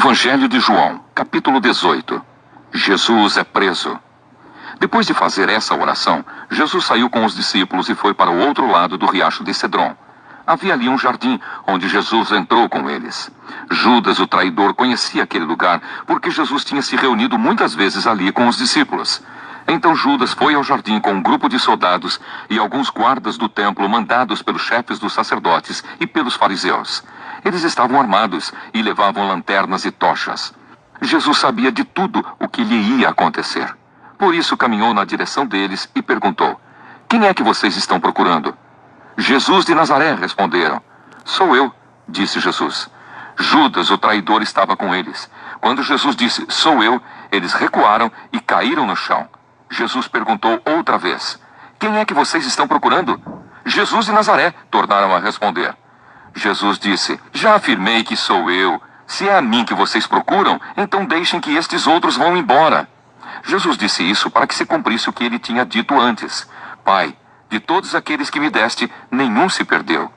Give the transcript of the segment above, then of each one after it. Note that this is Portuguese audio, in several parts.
Evangelho de João, capítulo 18. Jesus é preso. Depois de fazer essa oração, Jesus saiu com os discípulos e foi para o outro lado do riacho de Cedron. Havia ali um jardim, onde Jesus entrou com eles. Judas, o traidor, conhecia aquele lugar, porque Jesus tinha se reunido muitas vezes ali com os discípulos. Então Judas foi ao jardim com um grupo de soldados e alguns guardas do templo mandados pelos chefes dos sacerdotes e pelos fariseus. Eles estavam armados e levavam lanternas e tochas. Jesus sabia de tudo o que lhe ia acontecer. Por isso caminhou na direção deles e perguntou: "Quem é que vocês estão procurando?" "Jesus de Nazaré", responderam. "Sou eu", disse Jesus. Judas, o traidor, estava com eles. Quando Jesus disse "sou eu", eles recuaram e caíram no chão. Jesus perguntou outra vez: "Quem é que vocês estão procurando?" "Jesus de Nazaré", tornaram a responder. Jesus disse: "Já afirmei que sou eu. Se é a mim que vocês procuram, então deixem que estes outros vão embora." Jesus disse isso para que se cumprisse o que ele tinha dito antes: "Pai, de todos aqueles que me deste, nenhum se perdeu."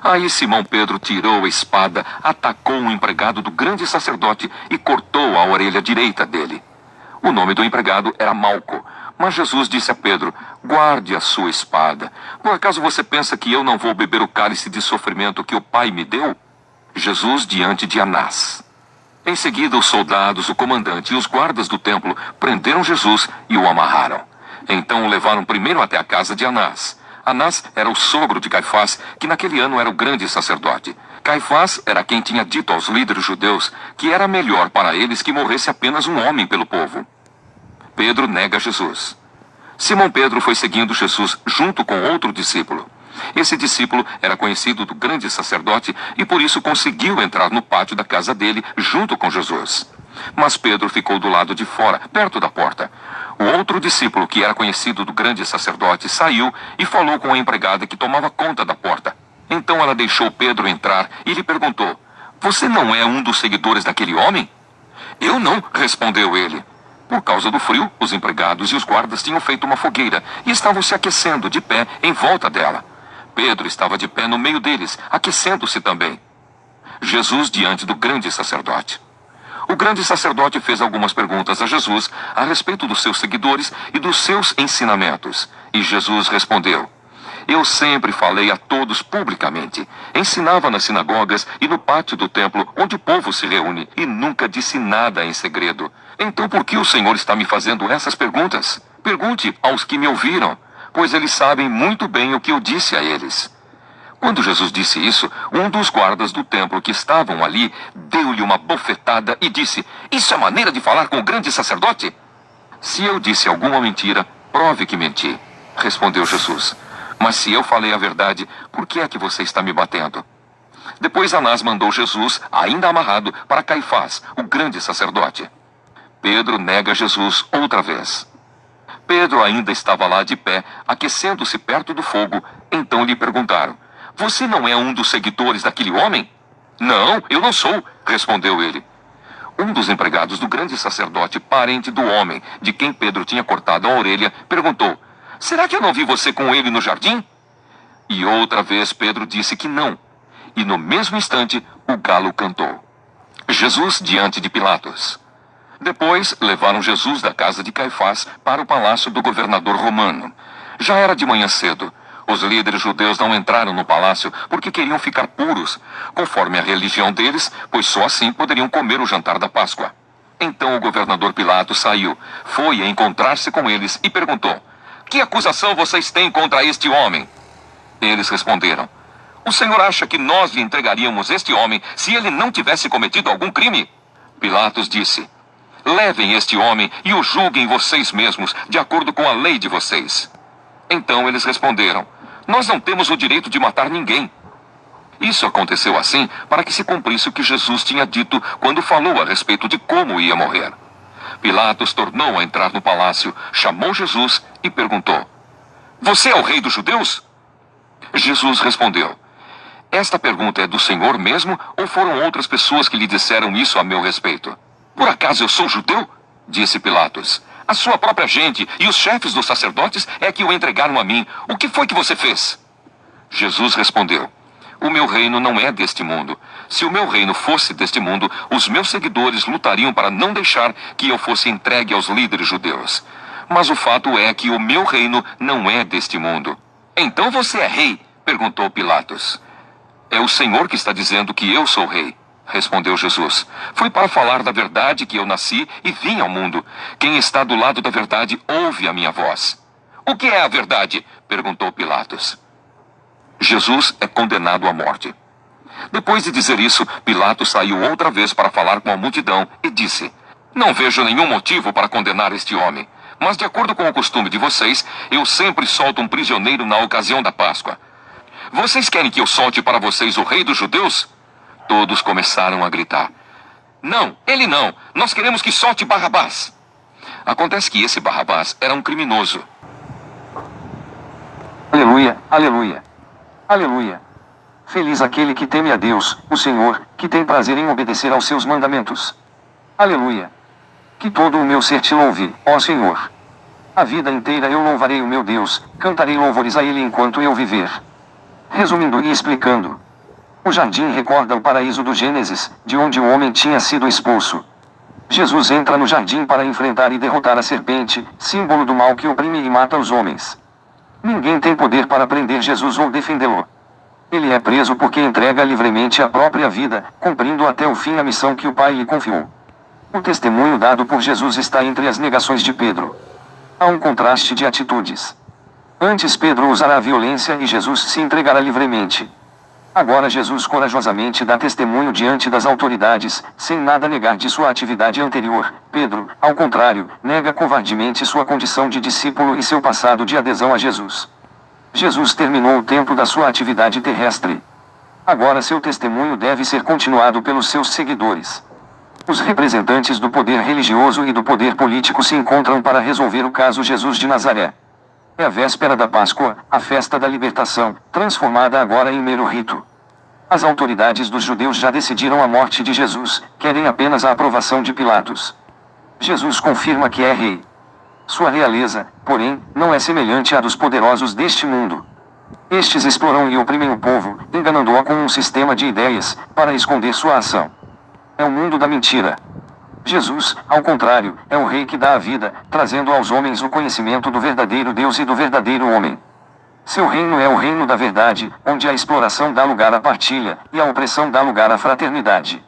Aí Simão Pedro tirou a espada, atacou um empregado do grande sacerdote e cortou a orelha direita dele. O nome do empregado era Malco. Mas Jesus disse a Pedro: "Guarde a sua espada. Por acaso você pensa que eu não vou beber o cálice de sofrimento que o Pai me deu?" Jesus diante de Anás. Em seguida, os soldados, o comandante e os guardas do templo prenderam Jesus e o amarraram. Então o levaram primeiro até a casa de Anás. Anás era o sogro de Caifás, que naquele ano era o grande sacerdote. Caifás era quem tinha dito aos líderes judeus que era melhor para eles que morresse apenas um homem pelo povo. Pedro nega Jesus. Simão Pedro foi seguindo Jesus junto com outro discípulo. Esse discípulo era conhecido do grande sacerdote e por isso conseguiu entrar no pátio da casa dele junto com Jesus. Mas Pedro ficou do lado de fora, perto da porta. O outro discípulo, que era conhecido do grande sacerdote, saiu e falou com a empregada que tomava conta da porta. Então ela deixou Pedro entrar e lhe perguntou: "Você não é um dos seguidores daquele homem?" "Eu não", respondeu ele. Por causa do frio, os empregados e os guardas tinham feito uma fogueira e estavam se aquecendo de pé em volta dela. Pedro estava de pé no meio deles, aquecendo-se também. Jesus diante do grande sacerdote. O grande sacerdote fez algumas perguntas a Jesus a respeito dos seus seguidores e dos seus ensinamentos. E Jesus respondeu: "Eu sempre falei a todos publicamente. Ensinava nas sinagogas e no pátio do templo, onde o povo se reúne, e nunca disse nada em segredo. Então por que o Senhor está me fazendo essas perguntas? Pergunte aos que me ouviram, pois eles sabem muito bem o que eu disse a eles." Quando Jesus disse isso, um dos guardas do templo que estavam ali deu-lhe uma bofetada e disse: "Isso é maneira de falar com o grande sacerdote?" "Se eu disse alguma mentira, prove que menti", respondeu Jesus. "Mas se eu falei a verdade, por que é que você está me batendo?" Depois Anás mandou Jesus, ainda amarrado, para Caifás, o grande sacerdote. Pedro nega Jesus outra vez. Pedro ainda estava lá de pé, aquecendo-se perto do fogo. Então lhe perguntaram: "Você não é um dos seguidores daquele homem?" "Não, eu não sou", respondeu ele. Um dos empregados do grande sacerdote, parente do homem de quem Pedro tinha cortado a orelha, perguntou: "Será que eu não vi você com ele no jardim?" E outra vez Pedro disse que não. E no mesmo instante, o galo cantou. Jesus diante de Pilatos. Depois, levaram Jesus da casa de Caifás para o palácio do governador romano. Já era de manhã cedo. Os líderes judeus não entraram no palácio porque queriam ficar puros, conforme a religião deles, pois só assim poderiam comer o jantar da Páscoa. Então o governador Pilatos saiu, foi a encontrar-se com eles e perguntou: "Que acusação vocês têm contra este homem?" Eles responderam: "O senhor acha que nós lhe entregaríamos este homem se ele não tivesse cometido algum crime?" Pilatos disse: "Levem este homem e o julguem vocês mesmos, de acordo com a lei de vocês." Então eles responderam: "Nós não temos o direito de matar ninguém." Isso aconteceu assim para que se cumprisse o que Jesus tinha dito quando falou a respeito de como ia morrer. Pilatos tornou a entrar no palácio, chamou Jesus e perguntou: "Você é o rei dos judeus?" Jesus respondeu: "Esta pergunta é do Senhor mesmo ou foram outras pessoas que lhe disseram isso a meu respeito?" "Por acaso eu sou judeu?" disse Pilatos. "A sua própria gente e os chefes dos sacerdotes é que o entregaram a mim. O que foi que você fez?" Jesus respondeu: O meu reino não é deste mundo. Se o meu reino fosse deste mundo, os meus seguidores lutariam para não deixar que eu fosse entregue aos líderes judeus. Mas o fato é que o meu reino não é deste mundo. Então você é rei? Perguntou Pilatos. É o Senhor que está dizendo que eu sou rei, respondeu Jesus. Foi para falar da verdade que eu nasci e vim ao mundo. Quem está do lado da verdade ouve a minha voz. O que é a verdade? Perguntou Pilatos. Jesus é condenado à morte. Depois de dizer isso, Pilatos saiu outra vez para falar com a multidão e disse: Não vejo nenhum motivo para condenar este homem. Mas, de acordo com o costume de vocês, eu sempre solto um prisioneiro na ocasião da Páscoa. Vocês querem que eu solte para vocês o rei dos judeus? Todos começaram a gritar: Não, ele não. Nós queremos que solte Barrabás. Acontece que esse Barrabás era um criminoso. Aleluia, aleluia, aleluia. Feliz aquele que teme a Deus, o Senhor, que tem prazer em obedecer aos seus mandamentos. Aleluia. Que todo o meu ser te louve, ó Senhor. A vida inteira eu louvarei o meu Deus, cantarei louvores a Ele enquanto eu viver. Resumindo e explicando. O jardim recorda o paraíso do Gênesis, de onde o homem tinha sido expulso. Jesus entra no jardim para enfrentar e derrotar a serpente, símbolo do mal que oprime e mata os homens. Ninguém tem poder para prender Jesus ou defendê-lo. Ele é preso porque entrega livremente a própria vida, cumprindo até o fim a missão que o Pai lhe confiou. O testemunho dado por Jesus está entre as negações de Pedro. Há um contraste de atitudes. Antes Pedro usará a violência e Jesus se entregará livremente. Agora Jesus corajosamente dá testemunho diante das autoridades, sem nada negar de sua atividade anterior. Pedro, ao contrário, nega covardemente sua condição de discípulo e seu passado de adesão a Jesus. Jesus terminou o tempo da sua atividade terrestre. Agora seu testemunho deve ser continuado pelos seus seguidores. Os representantes do poder religioso e do poder político se encontram para resolver o caso Jesus de Nazaré. É a véspera da Páscoa, a festa da libertação, transformada agora em mero rito. As autoridades dos judeus já decidiram a morte de Jesus, querem apenas a aprovação de Pilatos. Jesus confirma que é rei. Sua realeza, porém, não é semelhante à dos poderosos deste mundo. Estes exploram e oprimem o povo, enganando-o com um sistema de ideias, para esconder sua ação. É o mundo da mentira. Jesus, ao contrário, é o rei que dá a vida, trazendo aos homens o conhecimento do verdadeiro Deus e do verdadeiro homem. Seu reino é o reino da verdade, onde a exploração dá lugar à partilha, e a opressão dá lugar à fraternidade.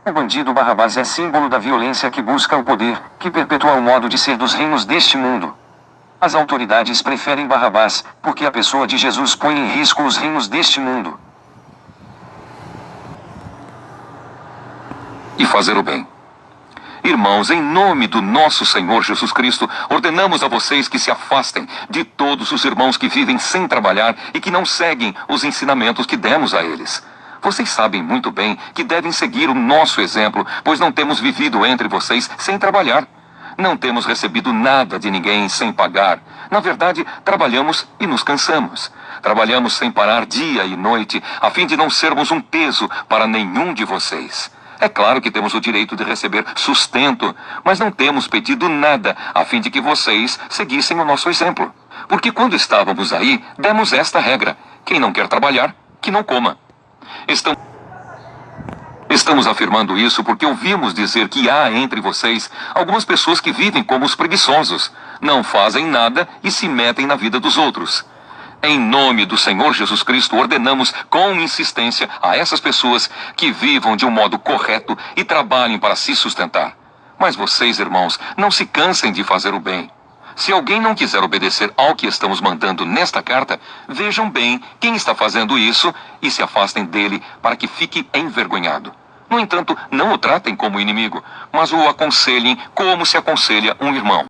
O bandido Barrabás é símbolo da violência que busca o poder, que perpetua o modo de ser dos reinos deste mundo. As autoridades preferem Barrabás, porque a pessoa de Jesus põe em risco os reinos deste mundo. E fazer o bem. Irmãos, em nome do nosso Senhor Jesus Cristo, ordenamos a vocês que se afastem de todos os irmãos que vivem sem trabalhar e que não seguem os ensinamentos que demos a eles. Vocês sabem muito bem que devem seguir o nosso exemplo, pois não temos vivido entre vocês sem trabalhar. Não temos recebido nada de ninguém sem pagar. Na verdade, trabalhamos e nos cansamos. Trabalhamos sem parar dia e noite, a fim de não sermos um peso para nenhum de vocês. É claro que temos o direito de receber sustento, mas não temos pedido nada a fim de que vocês seguissem o nosso exemplo. Porque quando estávamos aí, demos esta regra: quem não quer trabalhar, que não coma. Estamos afirmando isso porque ouvimos dizer que há entre vocês algumas pessoas que vivem como os preguiçosos, não fazem nada e se metem na vida dos outros. Em nome do Senhor Jesus Cristo, ordenamos com insistência a essas pessoas que vivam de um modo correto e trabalhem para se sustentar. Mas vocês, irmãos, não se cansem de fazer o bem. Se alguém não quiser obedecer ao que estamos mandando nesta carta, vejam bem quem está fazendo isso e se afastem dele para que fique envergonhado. No entanto, não o tratem como inimigo, mas o aconselhem como se aconselha um irmão.